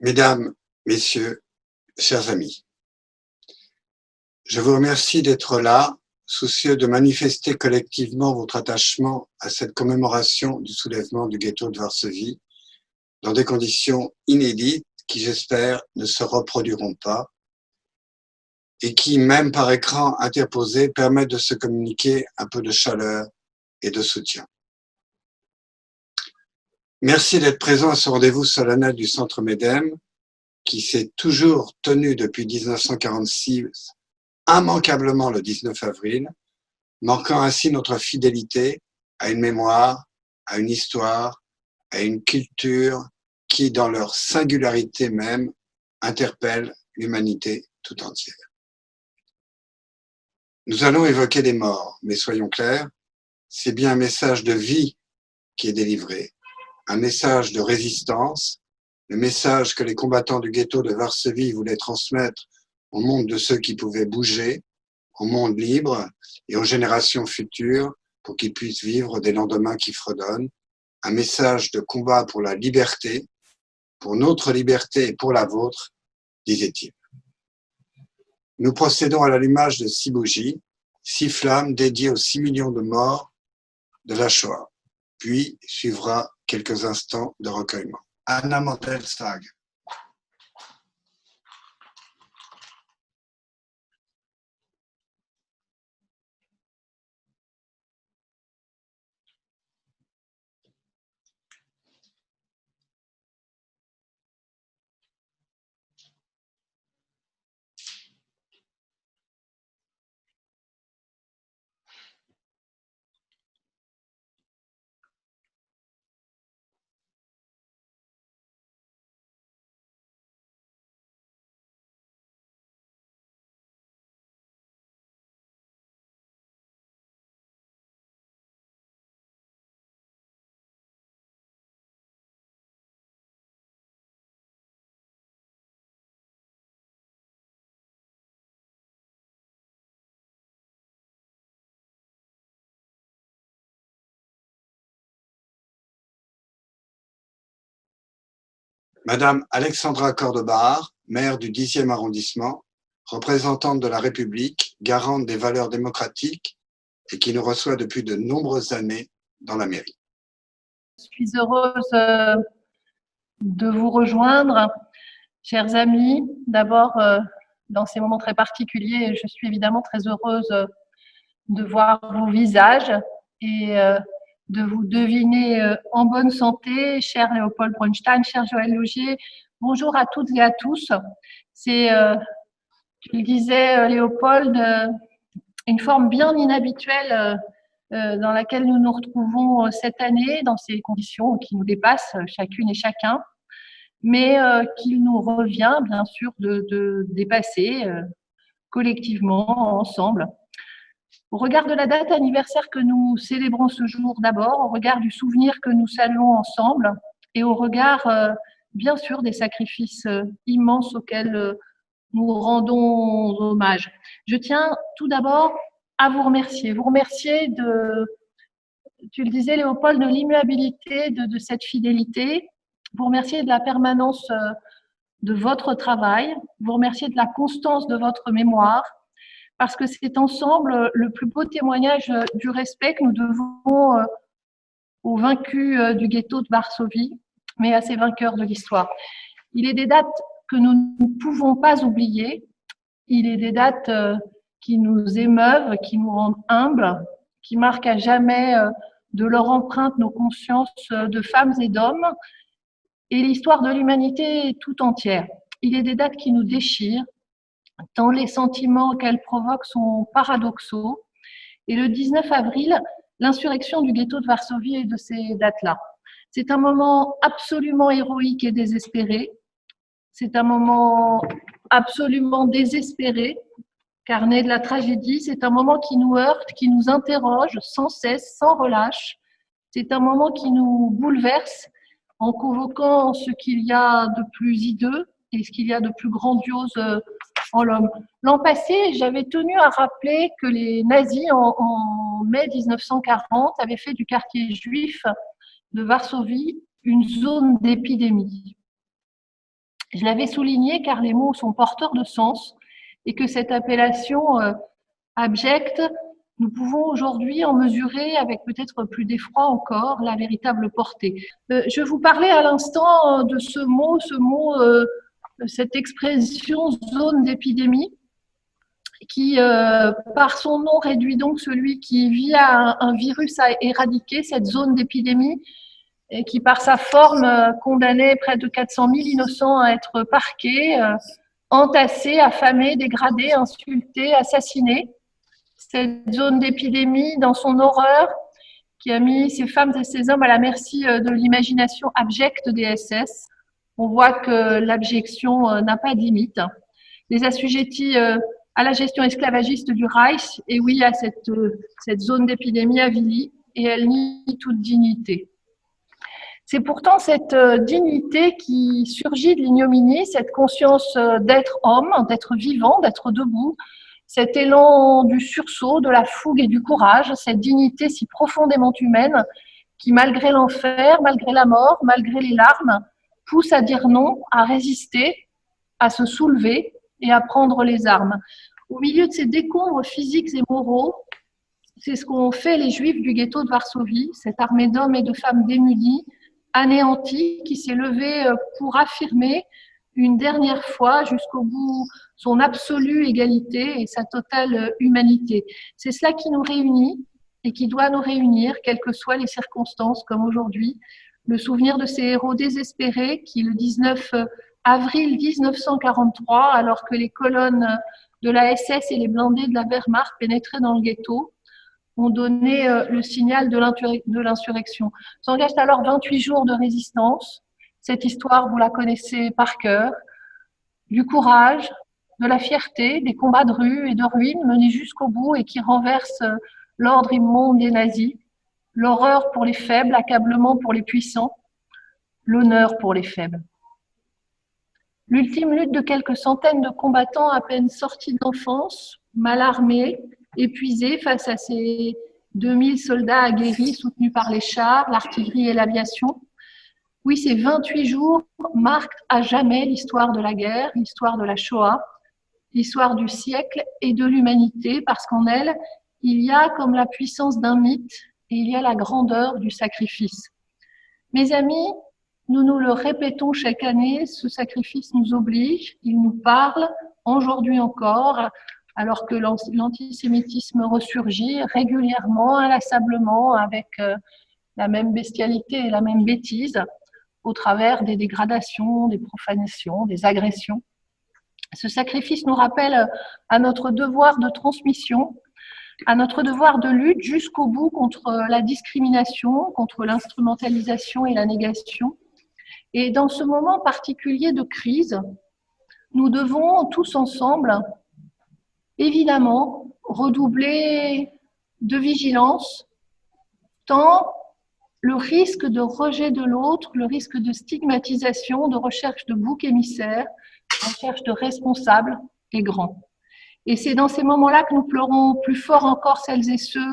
Mesdames, Messieurs, chers amis, je vous remercie d'être là, soucieux de manifester collectivement votre attachement à cette commémoration du soulèvement du ghetto de Varsovie dans des conditions inédites qui, j'espère, ne se reproduiront pas et qui, même par écran interposé, permettent de se communiquer un peu de chaleur et de soutien. Merci d'être présent à ce rendez-vous solennel du Centre MEDEM qui s'est toujours tenu depuis 1946 immanquablement le 19 avril, marquant ainsi notre fidélité à une mémoire, à une histoire, à une culture qui, dans leur singularité même, interpelle l'humanité tout entière. Nous allons évoquer des morts, mais soyons clairs, c'est bien un message de vie qui est délivré, un message de résistance, le message que les combattants du ghetto de Varsovie voulaient transmettre au monde de ceux qui pouvaient bouger, au monde libre et aux générations futures pour qu'ils puissent vivre des lendemains qui fredonnent, un message de combat pour la liberté, pour notre liberté et pour la vôtre, disait-il. Nous procédons à l'allumage de 6 bougies, 6 flammes dédiées aux 6 millions de morts de la Shoah. Puis suivra quelques instants de recueillement. Anna Mandelsag. Madame Alexandra Cordobar, maire du 10e arrondissement, représentante de la République, garante des valeurs démocratiques et qui nous reçoit depuis de nombreuses années dans la mairie. Je suis heureuse de vous rejoindre, chers amis. D'abord, dans ces moments très particuliers, je suis évidemment très heureuse de voir vos visages et de vous deviner en bonne santé, cher Léopold Bronstein, cher Joël Laugier. Bonjour à toutes et à tous. C'est, tu le disais Léopold, une forme bien inhabituelle dans laquelle nous nous retrouvons cette année, dans ces conditions qui nous dépassent chacune et chacun, mais qu'il nous revient bien sûr de dépasser collectivement, ensemble. Au regard de la date anniversaire que nous célébrons ce jour d'abord, au regard du souvenir que nous saluons ensemble et au regard bien sûr des sacrifices immenses auxquels nous rendons hommage. Je tiens tout d'abord à vous remercier de, tu le disais Léopold, de l'immuabilité de cette fidélité, vous remercier de la permanence de votre travail, vous remercier de la constance de votre mémoire, parce que c'est ensemble le plus beau témoignage du respect que nous devons aux vaincus du ghetto de Varsovie, mais à ces vainqueurs de l'histoire. Il est des dates que nous ne pouvons pas oublier, il est des dates qui nous émeuvent, qui nous rendent humbles, qui marquent à jamais de leur empreinte nos consciences de femmes et d'hommes et l'histoire de l'humanité tout entière. Il est des dates qui nous déchirent, tant les sentiments qu'elles provoquent sont paradoxaux. Et le 19 avril, l'insurrection du ghetto de Varsovie est de ces dates-là. C'est un moment absolument héroïque et désespéré. C'est un moment absolument désespéré, car né de la tragédie. C'est un moment qui nous heurte, qui nous interroge sans cesse, sans relâche. C'est un moment qui nous bouleverse en convoquant ce qu'il y a de plus hideux et ce qu'il y a de plus grandiose en l'homme. L'an passé, j'avais tenu à rappeler que les nazis, en mai 1940, avaient fait du quartier juif de Varsovie une zone d'épidémie. Je l'avais souligné car les mots sont porteurs de sens et que cette appellation abjecte, nous pouvons aujourd'hui en mesurer avec peut-être plus d'effroi encore la véritable portée. Je vous parlais à l'instant de ce mot, cette expression zone d'épidémie qui, par son nom, réduit donc celui qui vit à un virus à éradiquer, cette zone d'épidémie, et qui, par sa forme, condamnait près de 400 000 innocents à être parqués, entassés, affamés, dégradés, insultés, assassinés. Cette zone d'épidémie, dans son horreur, qui a mis ces femmes et ces hommes à la merci de l'imagination abjecte des SS. On voit que l'abjection n'a pas de limite. Les assujettis à la gestion esclavagiste du Reich, et oui, à cette zone d'épidémie avilie, et elle nie toute dignité. C'est pourtant cette dignité qui surgit de l'ignominie, cette conscience d'être homme, d'être vivant, d'être debout, cet élan du sursaut, de la fougue et du courage, cette dignité si profondément humaine qui, malgré l'enfer, malgré la mort, malgré les larmes, pousse à dire non, à résister, à se soulever et à prendre les armes. Au milieu de ces décombres physiques et moraux, c'est ce qu'ont fait les Juifs du ghetto de Varsovie, cette armée d'hommes et de femmes démunis, anéantis, qui s'est levée pour affirmer une dernière fois jusqu'au bout son absolue égalité et sa totale humanité. C'est cela qui nous réunit et qui doit nous réunir, quelles que soient les circonstances, comme aujourd'hui. Le souvenir de ces héros désespérés qui, le 19 avril 1943, alors que les colonnes de la SS et les blindés de la Wehrmacht pénétraient dans le ghetto, ont donné le signal de l'insurrection. S'engagent alors 28 jours de résistance. Cette histoire, vous la connaissez par cœur, du courage, de la fierté, des combats de rue et de ruines menés jusqu'au bout et qui renversent l'ordre immonde des nazis, l'horreur pour les faibles, l'accablement pour les puissants, l'honneur pour les faibles. L'ultime lutte de quelques centaines de combattants à peine sortis d'enfance, mal armés, épuisés face à ces 2000 soldats aguerris soutenus par les chars, l'artillerie et l'aviation. Oui, ces 28 jours marquent à jamais l'histoire de la guerre, l'histoire de la Shoah, l'histoire du siècle et de l'humanité, parce qu'en elle, il y a comme la puissance d'un mythe et il y a la grandeur du sacrifice. Mes amis, nous nous le répétons chaque année, ce sacrifice nous oblige, il nous parle, aujourd'hui encore, alors que l'antisémitisme ressurgit régulièrement, inlassablement, avec la même bestialité et la même bêtise, au travers des dégradations, des profanations, des agressions. Ce sacrifice nous rappelle à notre devoir de transmission, à notre devoir de lutte jusqu'au bout contre la discrimination, contre l'instrumentalisation et la négation. Et dans ce moment particulier de crise, nous devons tous ensemble, évidemment, redoubler de vigilance, tant le risque de rejet de l'autre, le risque de stigmatisation, de recherche de boucs émissaires, de recherche de responsables est grand. Et c'est dans ces moments-là que nous pleurons plus fort encore celles et ceux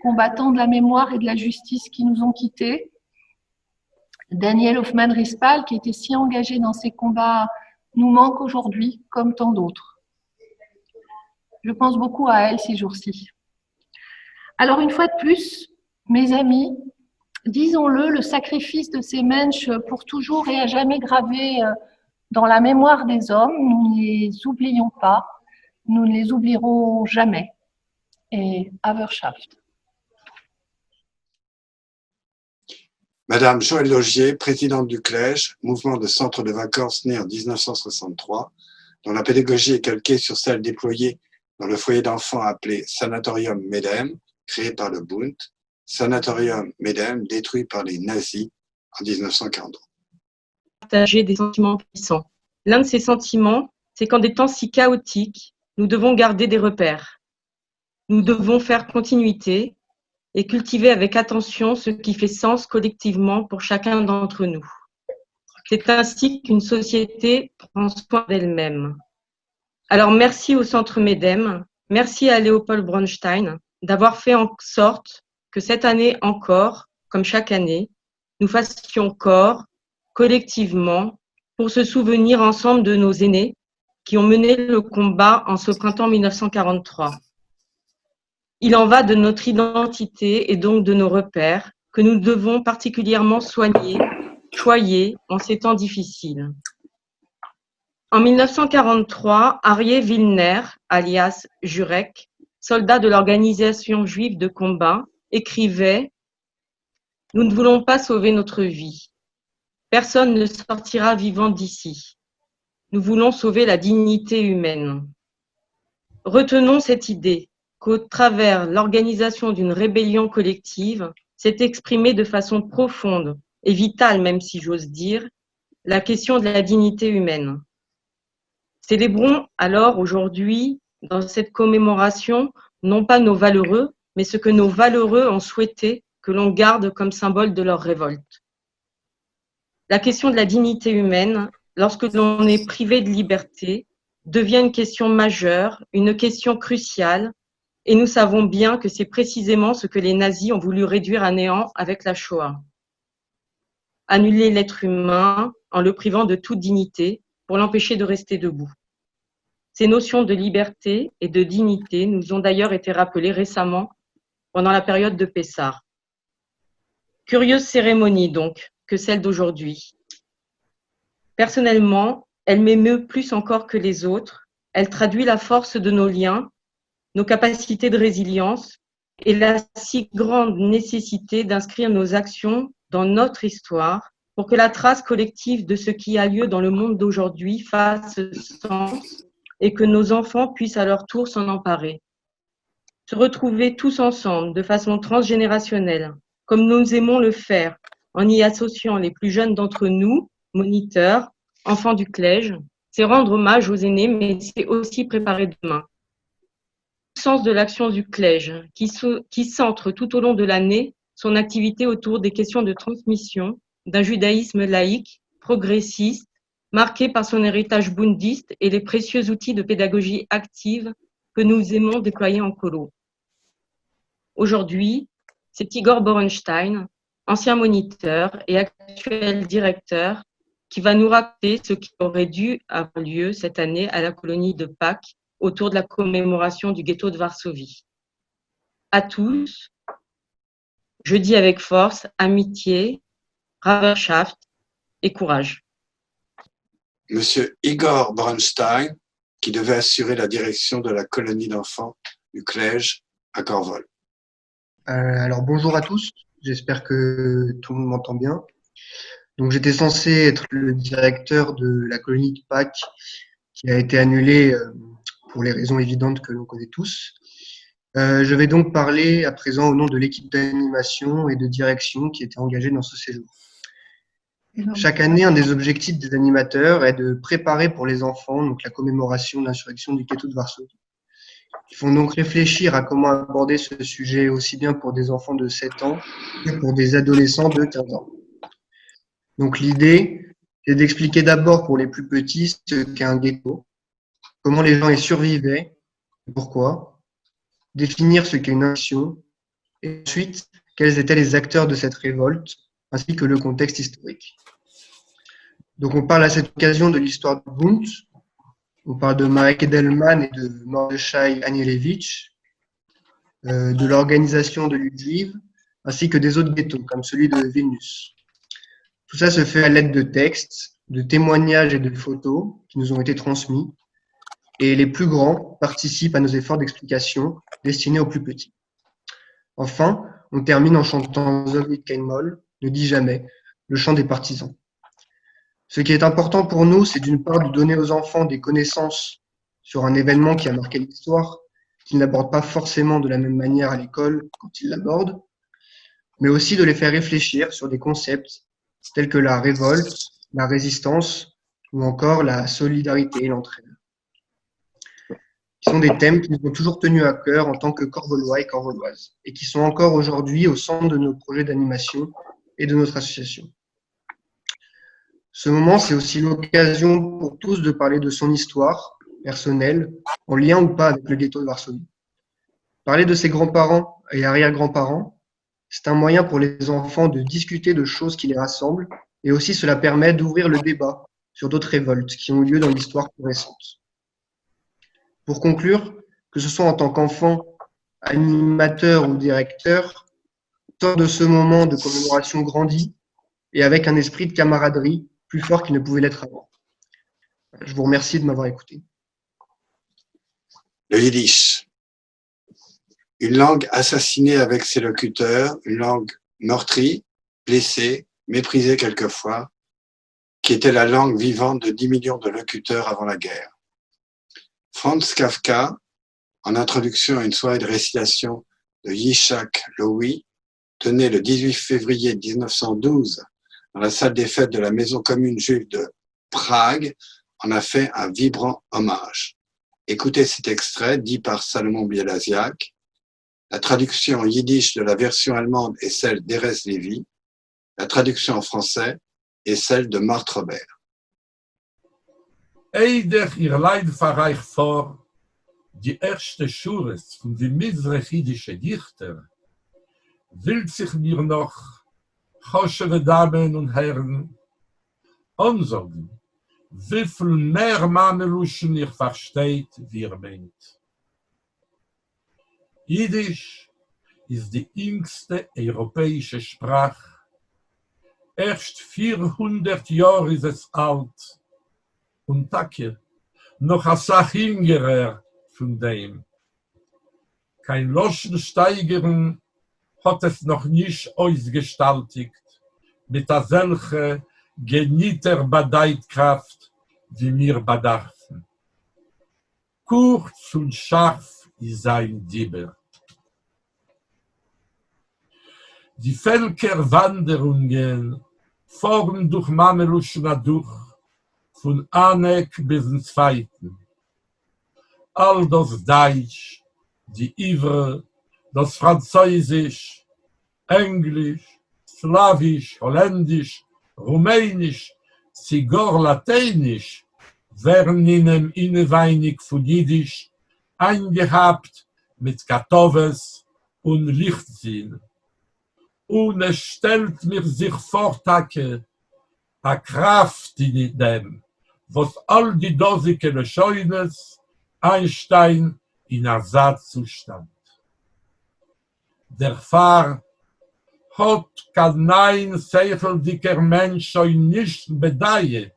combattants de la mémoire et de la justice qui nous ont quittés. Daniel Hoffmann-Rispal, qui était si engagé dans ces combats, nous manque aujourd'hui, comme tant d'autres. Je pense beaucoup à elle ces jours-ci. Alors, une fois de plus, mes amis, disons-le, le sacrifice de ces mensch pour toujours et à jamais gravé dans la mémoire des hommes, nous ne les oublions pas, nous ne les oublierons jamais. Et Haverschaft. Madame Joëlle Laugier, présidente du CLEJ, mouvement de centre de vacances né en 1963, dont la pédagogie est calquée sur celle déployée dans le foyer d'enfants appelé Sanatorium Medem, créé par le Bund, Sanatorium Medem détruit par les nazis en 1943. Partager des sentiments puissants. L'un de ces sentiments, c'est qu'en des temps si chaotiques, nous devons garder des repères. Nous devons faire continuité et cultiver avec attention ce qui fait sens collectivement pour chacun d'entre nous. C'est ainsi qu'une société prend soin d'elle-même. Alors merci au Centre Medem, merci à Léopold Bronstein d'avoir fait en sorte que cette année encore, comme chaque année, nous fassions corps, collectivement, pour se souvenir ensemble de nos aînés qui ont mené le combat en ce printemps 1943. Il en va de notre identité et donc de nos repères que nous devons particulièrement soigner, choyer en ces temps difficiles. En 1943, Aryeh Vilner, alias Jurek, soldat de l'organisation juive de combat, écrivait « Nous ne voulons pas sauver notre vie. Personne ne sortira vivant d'ici. Nous voulons sauver la dignité humaine. » Retenons cette idée qu'au travers l'organisation d'une rébellion collective s'est exprimée de façon profonde et vitale, même si j'ose dire, la question de la dignité humaine. Célébrons alors aujourd'hui, dans cette commémoration, non pas nos valeureux, mais ce que nos valeureux ont souhaité que l'on garde comme symbole de leur révolte. La question de la dignité humaine, lorsque l'on est privé de liberté, devient une question majeure, une question cruciale, et nous savons bien que c'est précisément ce que les nazis ont voulu réduire à néant avec la Shoah. Annuler l'être humain en le privant de toute dignité pour l'empêcher de rester debout. Ces notions de liberté et de dignité nous ont d'ailleurs été rappelées récemment pendant la période de Pessah. Curieuse cérémonie donc que celle d'aujourd'hui. Personnellement, elle m'émeut plus encore que les autres. Elle traduit la force de nos liens, nos capacités de résilience et la si grande nécessité d'inscrire nos actions dans notre histoire pour que la trace collective de ce qui a lieu dans le monde d'aujourd'hui fasse sens et que nos enfants puissent à leur tour s'en emparer. Se retrouver tous ensemble de façon transgénérationnelle, comme nous aimons le faire, en y associant les plus jeunes d'entre nous, moniteurs, enfants du collège, c'est rendre hommage aux aînés, mais c'est aussi préparer demain. Le sens de l'action du collège, qui centre tout au long de l'année son activité autour des questions de transmission d'un judaïsme laïque, progressiste, marqué par son héritage bouddhiste et les précieux outils de pédagogie active que nous aimons déployer en colo. Aujourd'hui, c'est Igor Borenstein, ancien moniteur et actuel directeur, qui va nous raconter ce qui aurait dû avoir lieu cette année à la colonie de Pâques autour de la commémoration du ghetto de Varsovie. À tous, je dis avec force, amitié, Bravorschaft et courage. Monsieur Igor Bronstein, qui devait assurer la direction de la colonie d'enfants du collège à Corvol. Alors bonjour à tous, j'espère que tout le monde m'entend bien. Donc j'étais censé être le directeur de la colonie de Pâques qui a été annulée pour les raisons évidentes que l'on connaît tous. Je vais donc parler à présent au nom de l'équipe d'animation et de direction qui était engagée dans ce séjour. Chaque année, un des objectifs des animateurs est de préparer pour les enfants donc la commémoration de l'insurrection du ghetto de Varsovie. Ils font donc réfléchir à comment aborder ce sujet aussi bien pour des enfants de 7 ans que pour des adolescents de 15 ans. Donc l'idée, c'est d'expliquer d'abord pour les plus petits ce qu'est un ghetto, comment les gens y survivaient, pourquoi, définir ce qu'est une action, et ensuite quels étaient les acteurs de cette révolte, ainsi que le contexte historique. Donc on parle à cette occasion de l'histoire de Bund, on parle de Marek Edelman et de Mordechai Anielewicz, de l'organisation de lutte juive, ainsi que des autres ghettos, comme celui de Vilnius. Tout ça se fait à l'aide de textes, de témoignages et de photos qui nous ont été transmis, et les plus grands participent à nos efforts d'explication destinés aux plus petits. Enfin, on termine en chantant Zovit Kein-Moll, ne dit jamais, le chant des partisans. Ce qui est important pour nous, c'est d'une part de donner aux enfants des connaissances sur un événement qui a marqué l'histoire, qu'ils n'abordent pas forcément de la même manière à l'école quand ils l'abordent, mais aussi de les faire réfléchir sur des concepts tels que la révolte, la résistance ou encore la solidarité et l'entraide. Ce sont des thèmes qui nous ont toujours tenus à cœur en tant que Corvolois et Corvoloises et qui sont encore aujourd'hui au centre de nos projets d'animation et de notre association. Ce moment, c'est aussi l'occasion pour tous de parler de son histoire personnelle, en lien ou pas avec le ghetto de Varsovie. Parler de ses grands-parents et arrière-grands-parents, c'est un moyen pour les enfants de discuter de choses qui les rassemblent et aussi cela permet d'ouvrir le débat sur d'autres révoltes qui ont eu lieu dans l'histoire plus récente. Pour conclure, que ce soit en tant qu'enfant, animateur ou directeur, tant de ce moment de commémoration grandit et avec un esprit de camaraderie plus fort qu'il ne pouvait l'être avant. Je vous remercie de m'avoir écouté. Le yiddish. Une langue assassinée avec ses locuteurs, une langue meurtrie, blessée, méprisée quelquefois, qui était la langue vivante de 10 millions de locuteurs avant la guerre. Franz Kafka, en introduction à une soirée de récitation de Yitzhak Lowy, tenait le 18 février 1912 dans la salle des fêtes de la Maison commune juive de Prague, en a fait un vibrant hommage. Écoutez cet extrait dit par Salomon Bielaziak. La traduction yiddish de la version allemande est celle d'Erez Lévy. La traduction en français est celle de Marthe Robert. Eider ihr Leid verreich vor, die erste Schures von den mizrachidische Dichter, will sich mir noch, choschewe Damen und Herren, ansagen, wie viel mehr Mameluschen ihr versteht, wie ihr meint. Jiddisch ist die jüngste europäische Sprache. Erst 400 Jahre ist es alt. Und Tage, noch ein Sach jüngerer von dem. Kein Loschensteigern hat es noch nicht ausgestaltet, mit der solche genieter Bedeutkraft, wie wir bedarfen. Kurz und scharf ist sein Dieber. Die Völkerwanderungen fahren durch Mameluschna durch, von Anek bis zum Zweiten. All das Deutsch, die Ivre, das Französisch, Englisch, Slawisch, Holländisch, Rumänisch, sogar Lateinisch werden in einem Innenweinig von Jiddisch eingehabt mit Katoves und Lichtsinn. Und es stellt mir sich vor, Tage, a Kraft in dem, was all die dosige Scheunes Einstein in Ersatzzustand. Der Pfarr hat kein seifeldicker Mensch schon nicht bedeihe,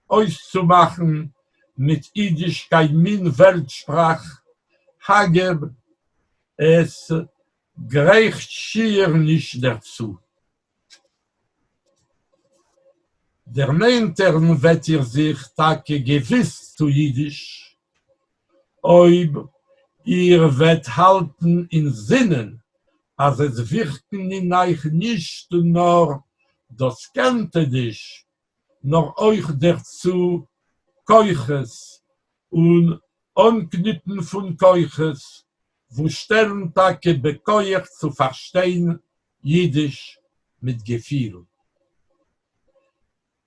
auszumachen mit Jiddisch kein min Weltsprach, Hageb, es greift schier nicht dazu. Der Neintern wird sich Tage gewiss zu Jiddisch, ob ihr wird halten in Sinnen, als es wirken in euch nicht nur das Kennte dich, nur euch dazu Keuches und Anknüpfen von Keuches, wo stellen Tage bekeuert zu verstehen Jiddisch mit Gefühl.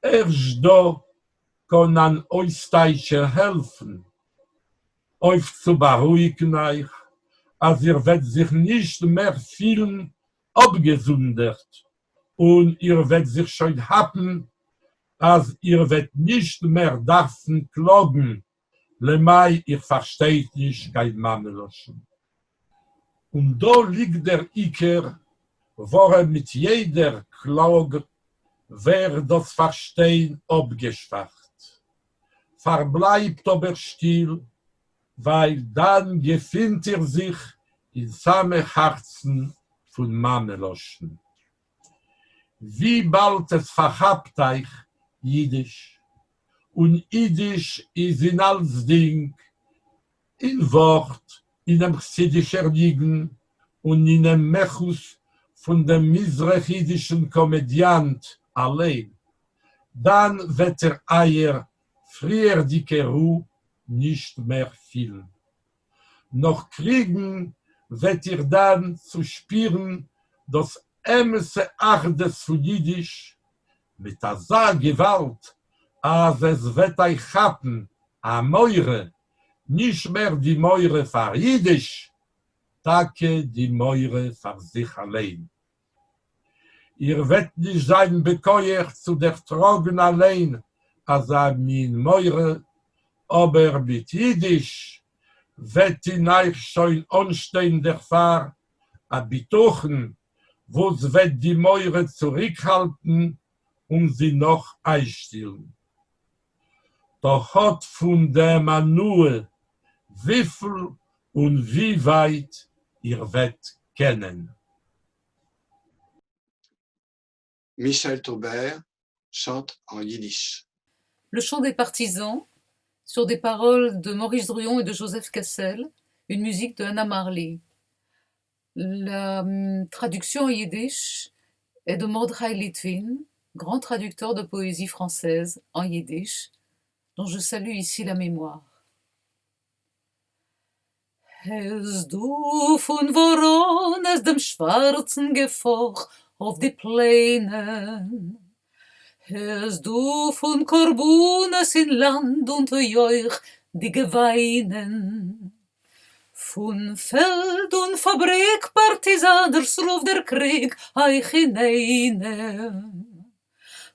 Erst da kann ein Österreicher helfen, euch zu beruhigen euch, als ihr werdet sich nicht mehr fühlen abgesondert und ihr werdet sich schon haben, als ihr werdet nicht mehr dürfen klagen, lemai ihr versteht nicht kein Mameloschen. Und da liegt der Iker, wo mit jeder Klage wer das Verstehen abgeschwacht. Verbleibt aber still, weil dann gefindet sich in same Herzen von Mameloschen. Wie bald es verhabt euch Jiddisch, und Jiddisch ist in alles Ding, in Wort, in einem chassidischer Liegen und in einem Mechus von dem mizrachidischen Komödiant allein, dann wird euer früher dicke Ruhe nicht mehr viel. Noch kriegen wird ihr dann zu spüren, das Emse Achdes von Jiddisch mit der Gewalt, als es wird euch haben, a Meure, nicht mehr die Meure für Jiddisch, Tage die Meure für sich allein. Ihr werdet nicht sein bekeuert zu der Trogen allein, also min Meure, aber mit Jiddisch wird in euch schon anstehen der Fahr, a bitochen, wo es wird die Meure zurückhalten und sie noch einstellen. Doch hat von dem nur, wie viel und wie weit ihr werdet kennen. Michel Taubert chante en yiddish. Le chant des partisans, sur des paroles de Maurice Druon et de Joseph Cassel, une musique de Anna Marley. La traduction en yiddish est de Mordechai Litvin, grand traducteur de poésie française en yiddish, dont je salue ici la mémoire. Es du von Vorones dem schwarzen Gefoch auf die Plänen, es du von Korbunes in Land unter Joich die Geweinen, von Feld und Fabrik Partisaners ruf der Krieg euch hinein.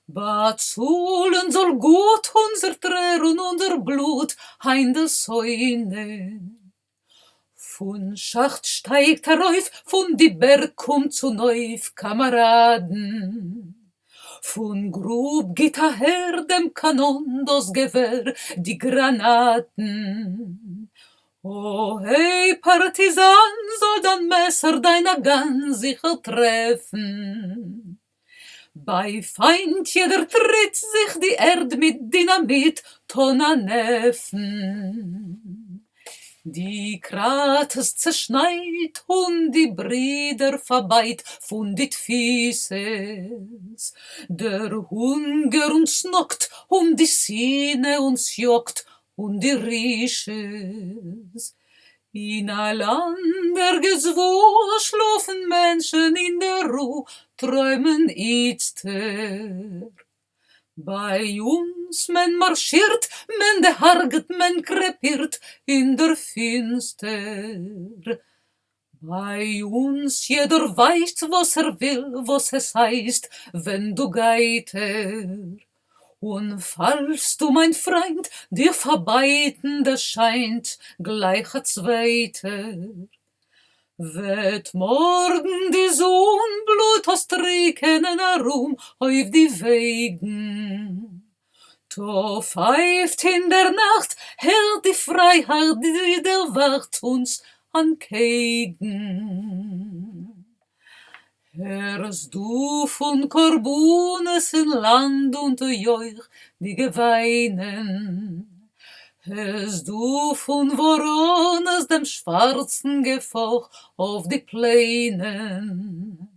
Batzulen soll gut unser Träer und unser Blut hein des Säune. Von Schacht steigt herauf, von die Berg kommt zu Neuf, Kameraden. Von Grub geht her dem Kanon das Gewehr, die Granaten. Oh, hey, Partisan, soll dein Messer deiner ganz sicher treffen. Bei Feind jeder tritt sich die Erd mit Dynamit, Tonnerneffen. Die Krates zerschneit und die Brüder verbeit von dit Fieses. Der Hunger uns knockt die Sinne uns jockt und die Risches. In allander Gezwohl schlafen Menschen in der Ruhe, träumen Itzter. Bei uns men marschiert, men de harget, men krepiert in der Finster. Bei uns jeder weiß, was will, was es heißt, wenn du geiter. Und falls du, mein Freund, dir verbeitende scheint, gleicher Zweiter, wird morgen die Sohnblut aus Tränen herum auf die Wegen. Da pfeift in der Nacht, hält die Freiheit, die der Wacht uns ankeigen. Hörst du von Korbunes in Land unter Joich die Geweinen? Hörst du von Vorones dem schwarzen Gefoch auf die Plänen?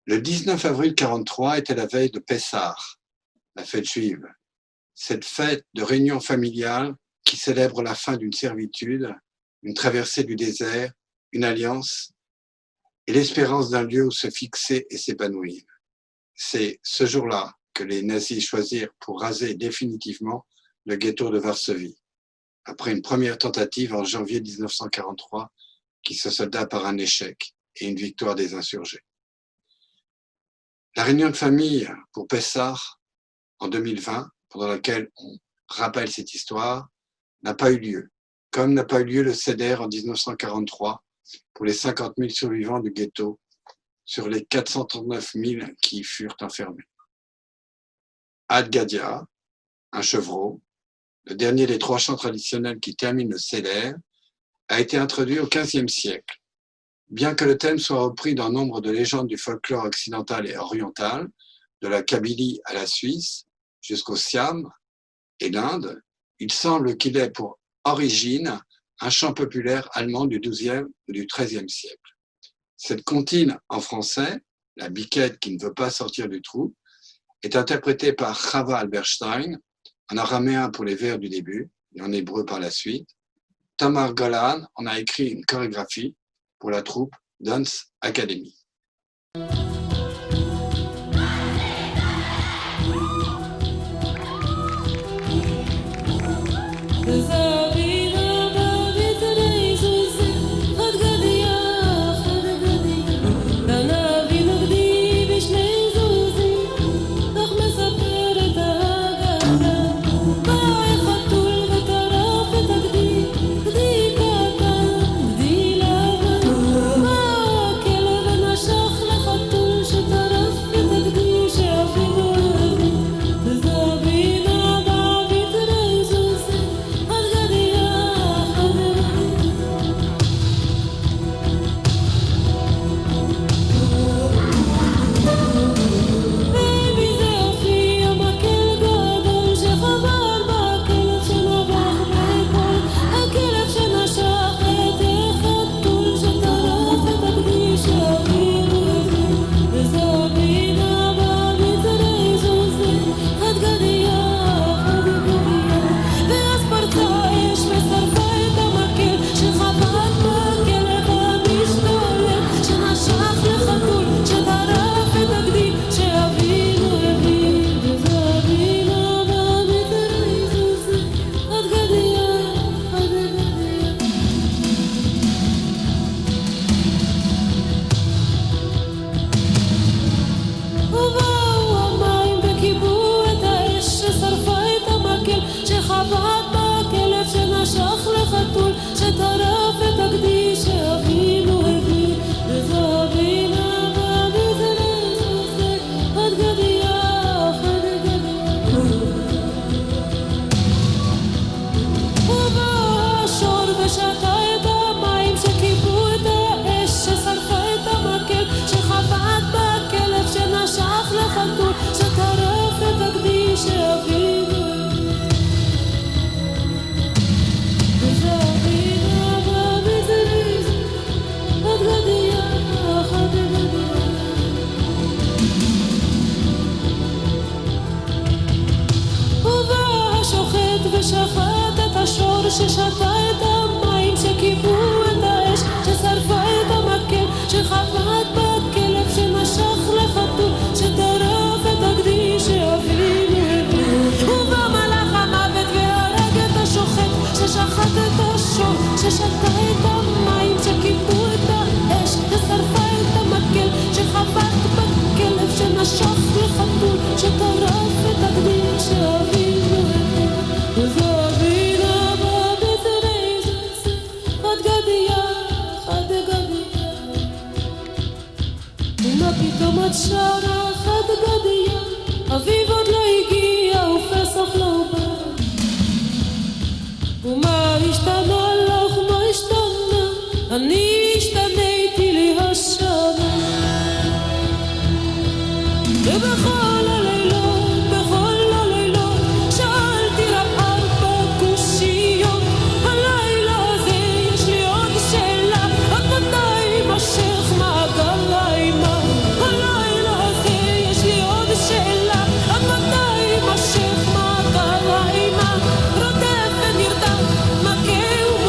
Le 19 avril 1943 était la veille de Pessah, la fête juive. Cette fête de réunion familiale qui célèbre la fin d'une servitude, une traversée du désert, une alliance et l'espérance d'un lieu où se fixer et s'épanouir. C'est ce jour-là que les nazis choisirent pour raser définitivement le ghetto de Varsovie, après une première tentative en janvier 1943 qui se solda par un échec et une victoire des insurgés. La réunion de famille pour Pessah en 2020, pendant laquelle on rappelle cette histoire, n'a pas eu lieu, comme n'a pas eu lieu le Seder en 1943 pour les 50 000 survivants du ghetto sur les 439 000 qui y furent enfermés. Ad Gadia, un chevreau, le dernier des 3 chants traditionnels qui terminent le Seder, a été introduit au XVe siècle. Bien que le thème soit repris dans nombre de légendes du folklore occidental et oriental, de la Kabylie à la Suisse, jusqu'au Siam et l'Inde, il semble qu'il ait pour origine un chant populaire allemand du XIIe ou du XIIIe siècle. Cette comptine en français, la biquette qui ne veut pas sortir du trou, est interprétée par Chava Alberstein, en araméen pour les vers du début et en hébreu par la suite. Tamar Golan en a écrit une chorégraphie pour la troupe Dance Academy. רודף ונרדף, מכה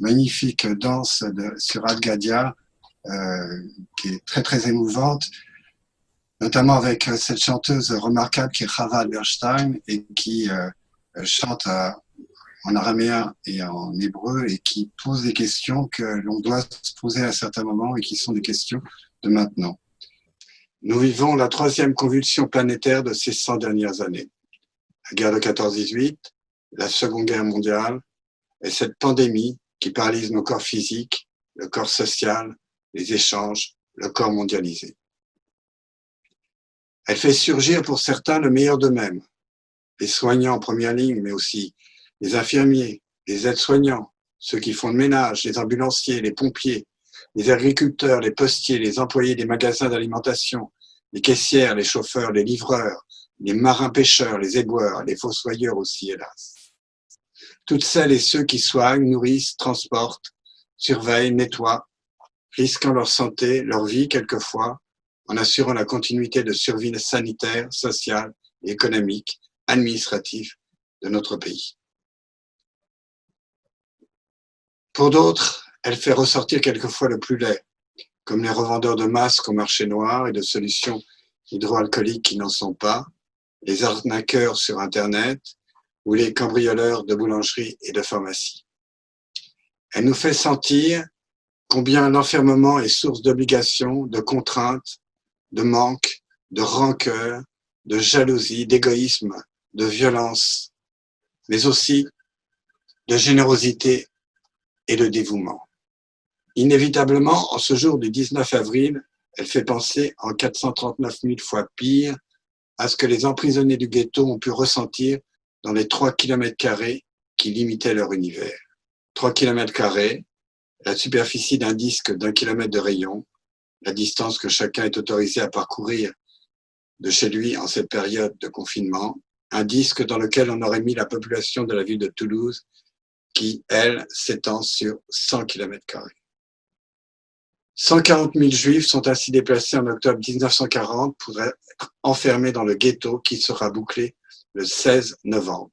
magnifique danse sur Adgadia, qui est très très émouvante, notamment avec cette chanteuse remarquable qui est Chava Alberstein et qui chante en araméen et en hébreu et qui pose des questions que l'on doit se poser à un certain moment et qui sont des questions de maintenant. Nous vivons la troisième convulsion planétaire de ces 100 dernières années. La guerre de 14-18, la Seconde Guerre mondiale et cette pandémie qui paralyse nos corps physiques, le corps social, les échanges, le corps mondialisé. Elle fait surgir pour certains le meilleur d'eux-mêmes, les soignants en première ligne, mais aussi les infirmiers, les aides-soignants, ceux qui font le ménage, les ambulanciers, les pompiers, les agriculteurs, les postiers, les employés des magasins d'alimentation, les caissières, les chauffeurs, les livreurs, les marins-pêcheurs, les éboueurs, les fossoyeurs aussi, hélas. Toutes celles et ceux qui soignent, nourrissent, transportent, surveillent, nettoient, risquant leur santé, leur vie quelquefois, en assurant la continuité de survie sanitaire, sociale, économique, administrative de notre pays. Pour d'autres, elle fait ressortir quelquefois le plus laid, comme les revendeurs de masques au marché noir et de solutions hydroalcooliques qui n'en sont pas, les arnaqueurs sur Internet ou les cambrioleurs de boulangerie et de pharmacie. Elle nous fait sentir combien l'enfermement est source d'obligations, de contraintes, de manque, de rancœur, de jalousie, d'égoïsme, de violence, mais aussi de générosité et de dévouement. Inévitablement, en ce jour du 19 avril, elle fait penser en 439 000 fois pire à ce que les emprisonnés du ghetto ont pu ressentir dans les 3 km² qui limitaient leur univers. 3 km², la superficie d'un disque d'1 km de rayon, la distance que chacun est autorisé à parcourir de chez lui en cette période de confinement, un disque dans lequel on aurait mis la population de la ville de Toulouse qui, elle, s'étend sur 100 km². 140 000 Juifs sont ainsi déplacés en octobre 1940 pour être enfermés dans le ghetto qui sera bouclé le 16 novembre.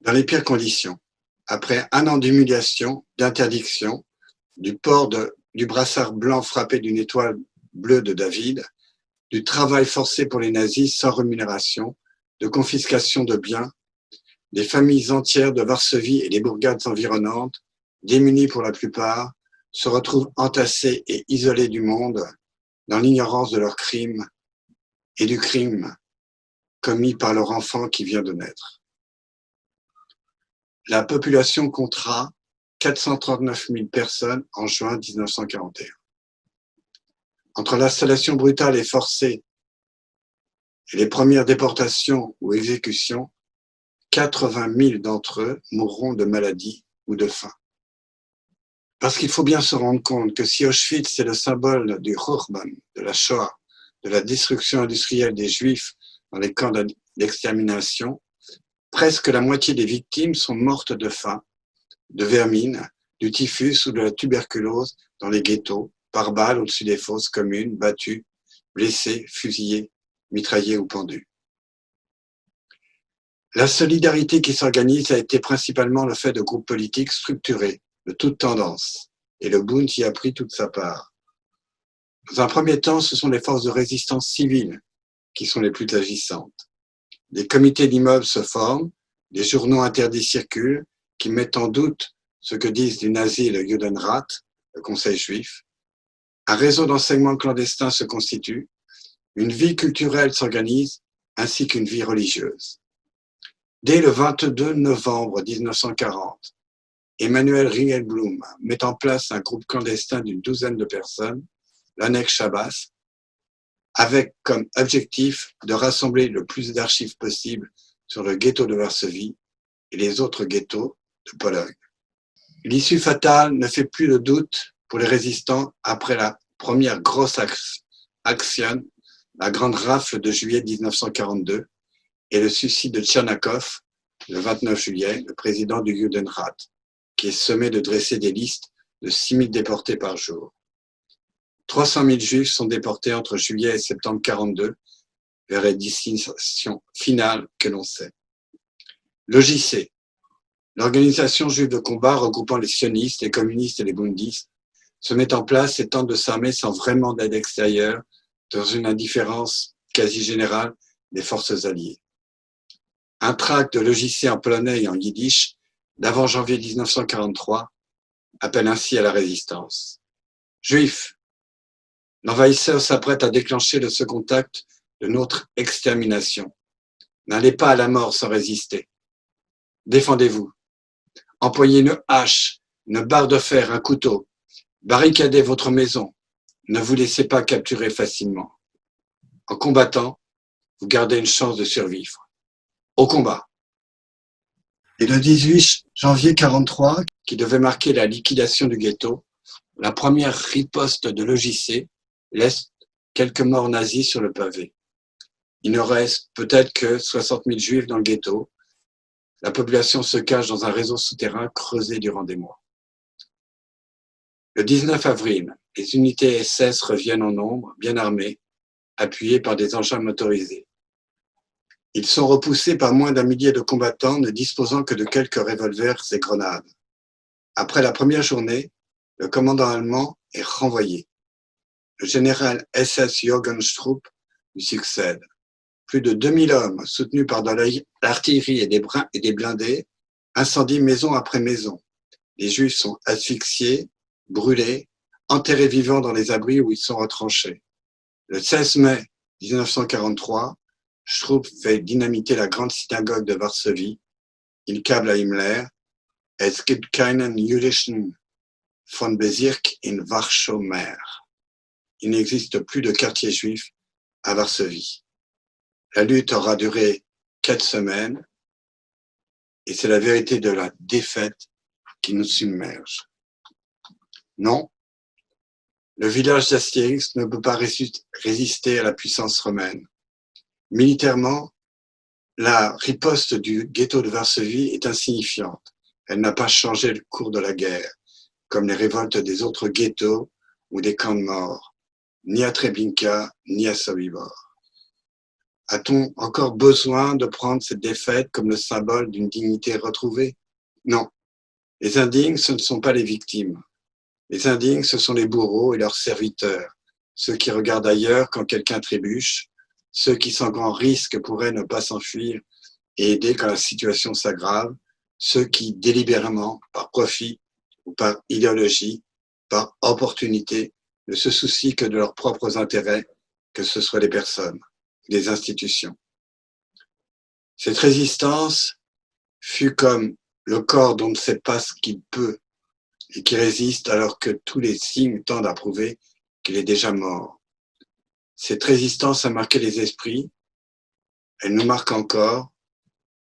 Dans les pires conditions, après un an d'humiliation, d'interdiction, du port du brassard blanc frappé d'une étoile bleue de David, du travail forcé pour les nazis sans rémunération, de confiscation de biens, des familles entières de Varsovie et des bourgades environnantes, démunies pour la plupart, se retrouvent entassées et isolées du monde dans l'ignorance de leurs crimes et du crime commis par leur enfant qui vient de naître. La population comptera 439 000 personnes en juin 1941. Entre l'installation brutale et forcée et les premières déportations ou exécutions, 80 000 d'entre eux mourront de maladie ou de faim. Parce qu'il faut bien se rendre compte que si Auschwitz est le symbole du Khurban, de la Shoah, de la destruction industrielle des Juifs dans les camps d'extermination, presque la moitié des victimes sont mortes de faim, de vermine, du typhus ou de la tuberculose dans les ghettos, par balles au-dessus des fosses communes, battus, blessés, fusillés, mitraillés ou pendus. La solidarité qui s'organise a été principalement le fait de groupes politiques structurés, de toutes tendances, et le Bund y a pris toute sa part. Dans un premier temps, ce sont les forces de résistance civile qui sont les plus agissantes. Des comités d'immeubles se forment, des journaux interdits circulent, qui mettent en doute ce que disent du nazi le Judenrat, le Conseil juif. Un réseau d'enseignement clandestin se constitue, une vie culturelle s'organise, ainsi qu'une vie religieuse. Dès le 22 novembre 1940, Emmanuel Ringelblum met en place un groupe clandestin d'une douzaine de personnes, l'Annex Shabbos, avec comme objectif de rassembler le plus d'archives possible sur le ghetto de Varsovie et les autres ghettos de Pologne. L'issue fatale ne fait plus de doute pour les résistants après la première grosse action, la grande rafle de juillet 1942 et le suicide de Tchernakov, le 29 juillet, le président du Judenrat, qui est sommé de dresser des listes de 6 000 déportés par jour. 300 000 Juifs sont déportés entre juillet et septembre 1942 vers les destinations finales que l'on sait. L'OJC, L'organisation juive de combat regroupant les sionistes, les communistes et les bundistes se met en place et tente de s'armer sans vraiment d'aide extérieure dans une indifférence quasi générale des forces alliées. Un tract de logiciel en polonais et en yiddish d'avant janvier 1943 appelle ainsi à la résistance. Juifs, l'envahisseur s'apprête à déclencher le second acte de notre extermination. N'allez pas à la mort sans résister. Défendez-vous. Employez une hache, une barre de fer, un couteau. Barricadez votre maison. Ne vous laissez pas capturer facilement. En combattant, vous gardez une chance de survivre. Au combat. Et le 18 janvier 1943, qui devait marquer la liquidation du ghetto, la première riposte de l'OJC laisse quelques morts nazis sur le pavé. Il ne reste peut-être que 60 000 juifs dans le ghetto. La population se cache dans un réseau souterrain creusé durant des mois. Le 19 avril, les unités SS reviennent en nombre, bien armées, appuyées par des engins motorisés. Ils sont repoussés par moins d'1 millier de combattants ne disposant que de quelques revolvers et grenades. Après la première journée, le commandant allemand est renvoyé. Le général SS Jürgen Stroop lui succède. Plus de 2000 hommes, soutenus par de l'artillerie et des blindés, incendient maison après maison. Les Juifs sont asphyxiés, brûlés, enterrés vivants dans les abris où ils sont retranchés. Le 16 mai 1943, Stroop fait dynamiter la grande synagogue de Varsovie. Il câble à Himmler « Es gibt keinen jüdischen von Bezirk in Warschau mehr ». Il n'existe plus de quartier juif à Varsovie. La lutte aura duré 4 semaines et c'est la vérité de la défaite qui nous submerge. Non, le village d'Astérix ne peut pas résister à la puissance romaine. Militairement, la riposte du ghetto de Varsovie est insignifiante. Elle n'a pas changé le cours de la guerre, comme les révoltes des autres ghettos ou des camps de mort, ni à Treblinka, ni à Sobibor. A-t-on encore besoin de prendre cette défaite comme le symbole d'une dignité retrouvée? Non. Les indignes, ce ne sont pas les victimes. Les indignes, ce sont les bourreaux et leurs serviteurs, ceux qui regardent ailleurs quand quelqu'un trébuche, ceux qui sans grand risque pourraient ne pas s'enfuir et aider quand la situation s'aggrave, ceux qui délibérément, par profit ou par idéologie, par opportunité, ne se soucient que de leurs propres intérêts, que ce soit les personnes, des institutions. Cette résistance fut comme le corps dont on ne sait pas ce qu'il peut et qui résiste alors que tous les signes tendent à prouver qu'il est déjà mort. Cette résistance a marqué les esprits, elle nous marque encore,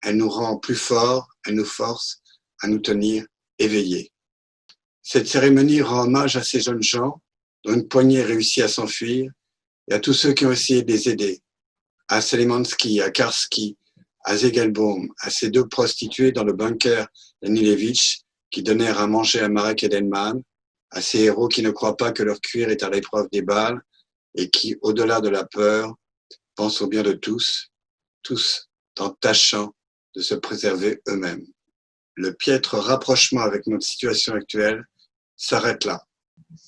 elle nous rend plus forts, elle nous force à nous tenir éveillés. Cette cérémonie rend hommage à ces jeunes gens dont une poignée réussit à s'enfuir et à tous ceux qui ont essayé de les aider, à Selimansky, à Karski, à Zegelbaum, à ces 2 prostituées dans le bunker d'Anilevitch qui donnèrent à manger à Marek Edelman, à ces héros qui ne croient pas que leur cuir est à l'épreuve des balles et qui, au-delà de la peur, pensent au bien de tous en tâchant de se préserver eux-mêmes. Le piètre rapprochement avec notre situation actuelle s'arrête là.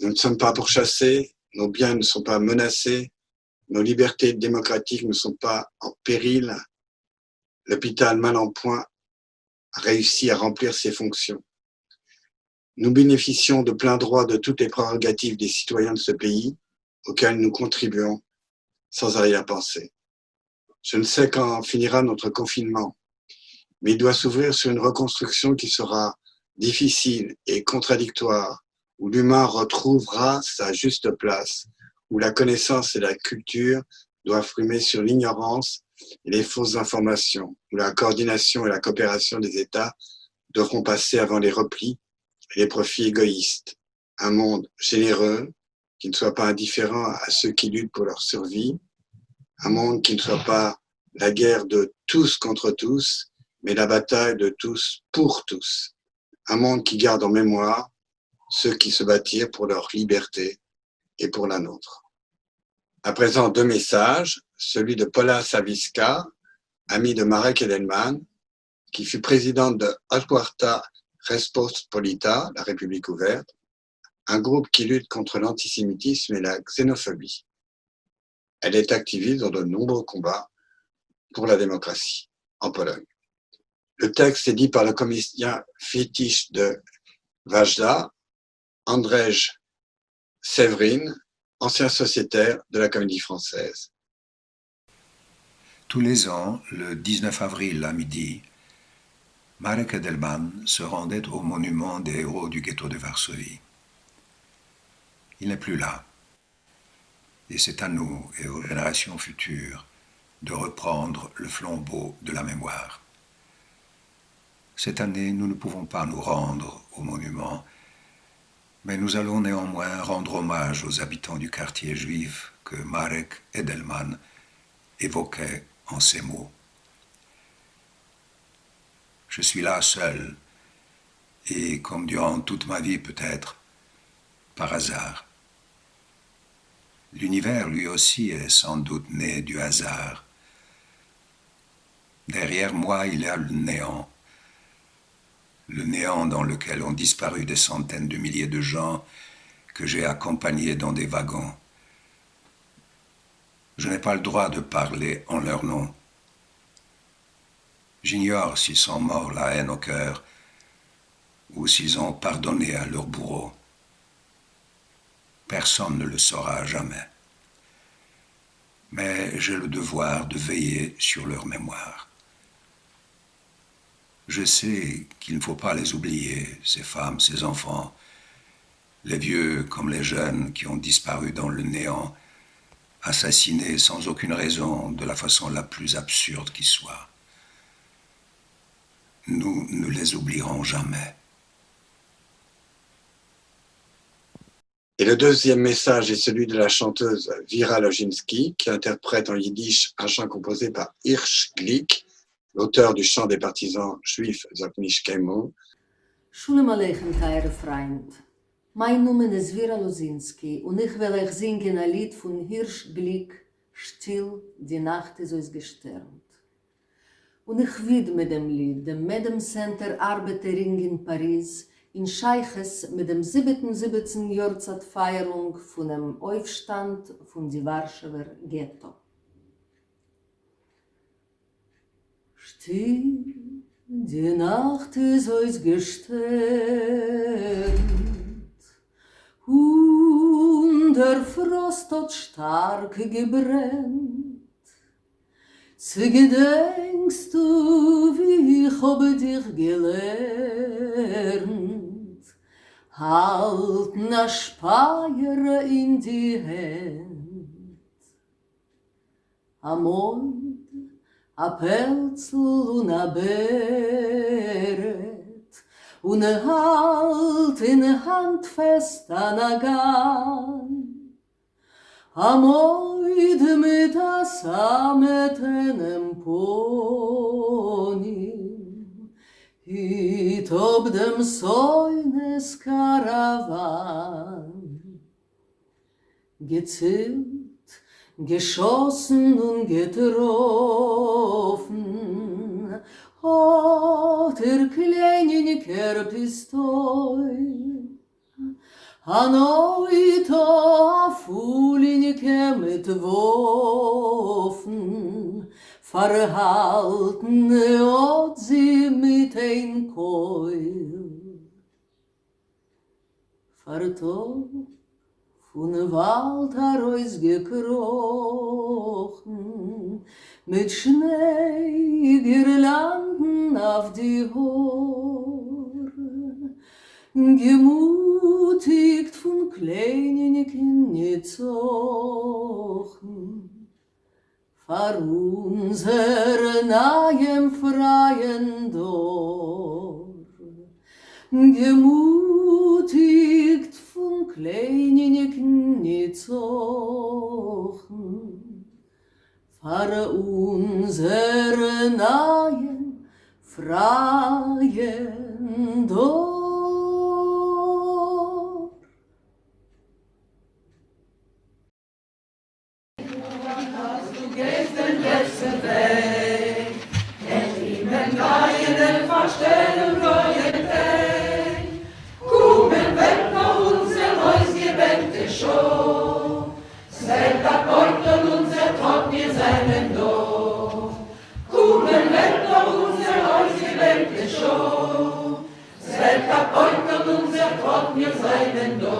Nous ne sommes pas pourchassés, nos biens ne sont pas menacés, nos libertés démocratiques ne sont pas en péril. L'hôpital mal en point a réussi à remplir ses fonctions. Nous bénéficions de plein droit de toutes les prérogatives des citoyens de ce pays auxquels nous contribuons sans arrière-pensée. Je ne sais quand finira notre confinement, mais il doit s'ouvrir sur une reconstruction qui sera difficile et contradictoire, où l'humain retrouvera sa juste place, où la connaissance et la culture doivent primer sur l'ignorance et les fausses informations, où la coordination et la coopération des États devront passer avant les replis et les profits égoïstes. Un monde généreux qui ne soit pas indifférent à ceux qui luttent pour leur survie, un monde qui ne soit pas la guerre de tous contre tous, mais la bataille de tous pour tous. Un monde qui garde en mémoire ceux qui se battirent pour leur liberté et pour la nôtre. À présent, 2 messages, celui de Paula Saviska, amie de Marek Edelman, qui fut présidente de Alquarta Respospolita, la République ouverte, un groupe qui lutte contre l'antisémitisme et la xénophobie. Elle est activiste dans de nombreux combats pour la démocratie en Pologne. Le texte est dit par le comédien fétiche de Wajda, Andrzej Seweryn, ancien sociétaire de la Comédie Française. Tous les ans, le 19 avril à midi, Marek Edelman se rendait au monument des héros du ghetto de Varsovie. Il n'est plus là. Et c'est à nous et aux générations futures de reprendre le flambeau de la mémoire. Cette année, nous ne pouvons pas nous rendre au monument, mais nous allons néanmoins rendre hommage aux habitants du quartier juif que Marek Edelman évoquait en ces mots. Je suis là seul, et comme durant toute ma vie peut-être, par hasard. L'univers lui aussi est sans doute né du hasard. Derrière moi, il y a le néant dans lequel ont disparu des centaines de milliers de gens que j'ai accompagnés dans des wagons. Je n'ai pas le droit de parler en leur nom. J'ignore s'ils sont morts la haine au cœur ou s'ils ont pardonné à leur bourreau. Personne ne le saura jamais. Mais j'ai le devoir de veiller sur leur mémoire. Je sais qu'il ne faut pas les oublier, ces femmes, ces enfants, les vieux comme les jeunes qui ont disparu dans le néant, assassinés sans aucune raison, de la façon la plus absurde qui soit. Nous ne les oublierons jamais. Et le deuxième message est celui de la chanteuse Vera Lozinski, qui interprète en yiddish un chant composé par Hirsch Glick, l'auteur du chant des partisans juifs Zoknish Kemo. Shalom Aleichem, teure Freund. Mein Name ist Vera Lozinski und ich will euch singen ein Lied von Hirsch Glick, Still, die Nacht ist uns gestürmt. Und ich widme dem Lied dem Madame Center Arbeiterin in Paris, in Scheiches mit dem 77. Jahrzehntsfeierung von dem Aufstand von die Warschauer Ghetto. Still, die Nacht ist uns gestürmt und der Frost hat stark gebrennt. Sie gedenkst du, wie ich habe dich gelernt, halt na Speyer in die Hand. Amol a Pelzl und a Beret und a Halt in a Hand fest an a Gan. Amoid mit a sametenem Ponim hit ob dem Säunes Karawan. Gezielt, geschossen und getroffen hat kleinen Kerpistol. Anoito a Fulinke mit Waffen, verhalten hat sie mit ein Keul. Vertop von Wald heraus gekrochen, mit Schneegirlanden auf die Haar. Gemutigt von kleinen Kinderzochen, vor unser neuem freien Dorf. Gemutigt von kleinen Kinderzochen, vor unser neuem freien Dorf. Gestern letzte Weg, und ihm ein Geine verstellen neue Tag. Kommen weg nach unser ausgewählte Show. Seit der Beutel unser Trott, wir seinen do. Kommen weg nach unser ausgewählte Show. Seit der Beutel unser Trott, wir seinen do.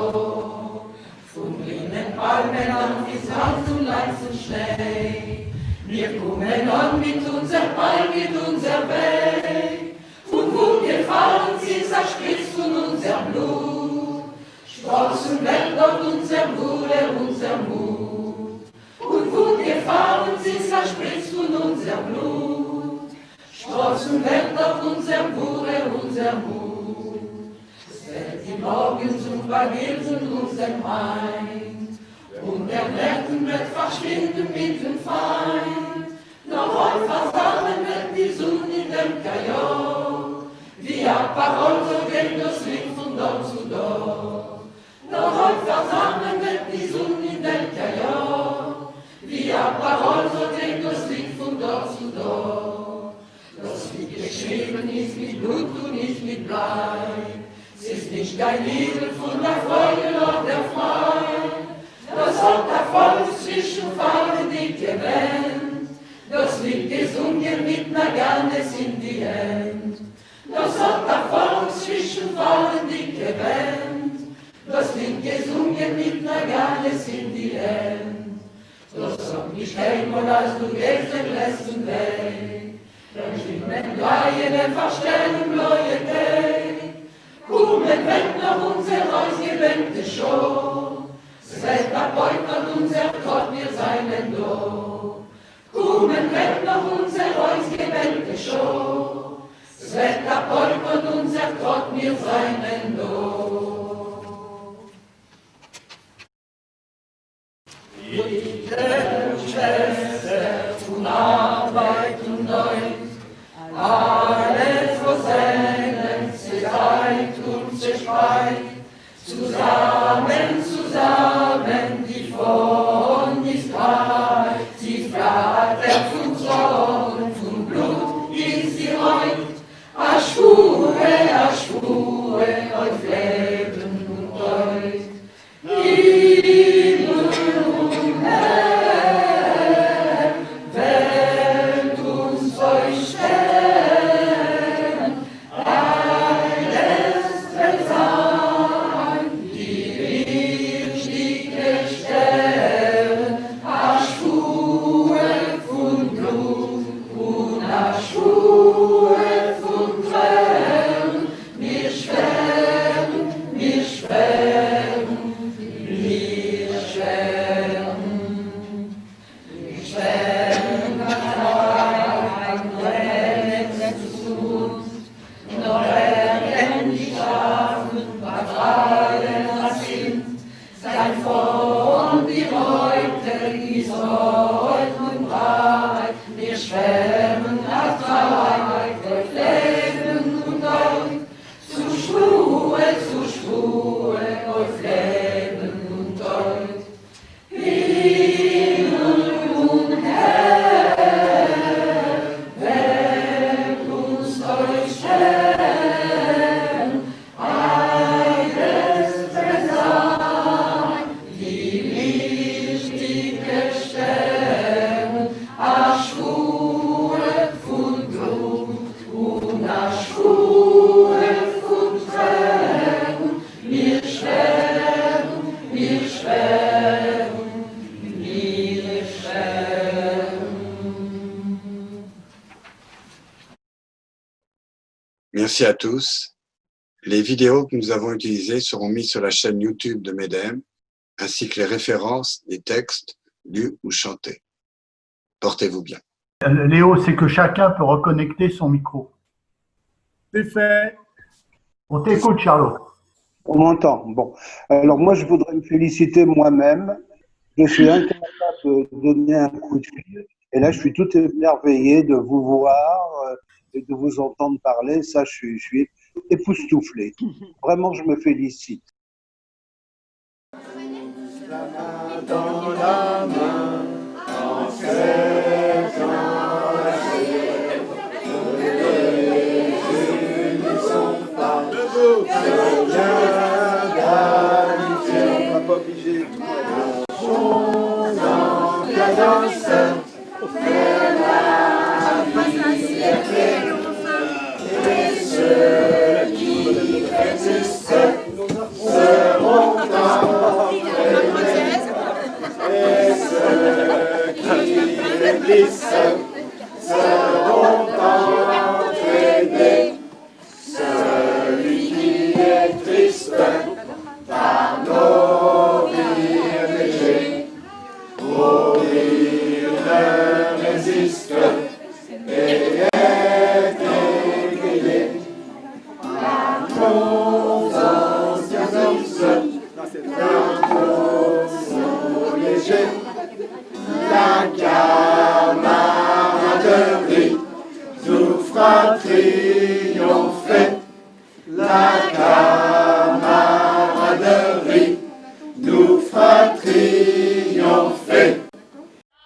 Von grünen Palmen an bis Hand und Leis und Schnee. Wir kommen an mit unser Bein, mit unser Weg. Und wo wir fahren, sie zerspritzt von unser Blut. Sprossen weg dort unser Bruder, unser Mut. Und wo wir fahren, sie zerspritzt von unser Blut. Sprossen weg dort unser Bruder, unser Mut. Es fällt die Morgens und vergilsen unser Mind. Und der Blätten wird verschwinden mit dem Feind. Noch heute versammeln wird die Sonne in dem Kajor. Wie ein Parol, so geht das Licht von dort zu dort. Noch heute versammeln wird die Sonne in dem Kajor. Wie ein Parol, so geht das Licht von dort zu dort. Das Lied geschrieben ist mit Blut und nicht mit Blei. Es ist nicht kein Lied von der Freude oder der Freiheit. Das hat der Volk zwischen Farben dick gewähnt. Das Lied gesungen mit ner Gannes in die Hand. Das hat der Volk zwischen Farben dick gewähnt. Das Lied gesungen mit ner Gannes in die Hand. Das hat mich einmal, als du gehst den letzten Weg. Dann stimmen Dreien verstellen neue Tag. Kommen weg nach unser ausgewählte Show. Seit der Beutel unser Gott, wir seinen do. Kommen weg nach unser ausgewählte Show. Seit der Beutel unser Gott, wir seinen do. Jede Schwester von Arbeit und Neuen, alle versehnen, Zeit und Zerstreit, zusammen, zusammen, die Front ist frei, sie flattert von Zorn, von Blut ist sie heut, a Schwure, auf Leben und Deut. Himmel und Herr, Welt uns euch stellen, alles versammelt. Merci à tous. Les vidéos que nous avons utilisées seront mises sur la chaîne YouTube de MEDEM, ainsi que les références des textes lus ou chantés. Portez-vous bien. Léo, c'est que chacun peut reconnecter son micro. C'est fait. On t'écoute, Charlot. On m'entend. Bon. Alors moi, je voudrais me féliciter moi-même. Je suis incapable de donner un coup de fil. Et là, je suis tout émerveillé de vous voir et de vous entendre parler. Ça, je suis époustouflé. Vraiment, je me félicite. La main dans la main, en faisant la triompher, la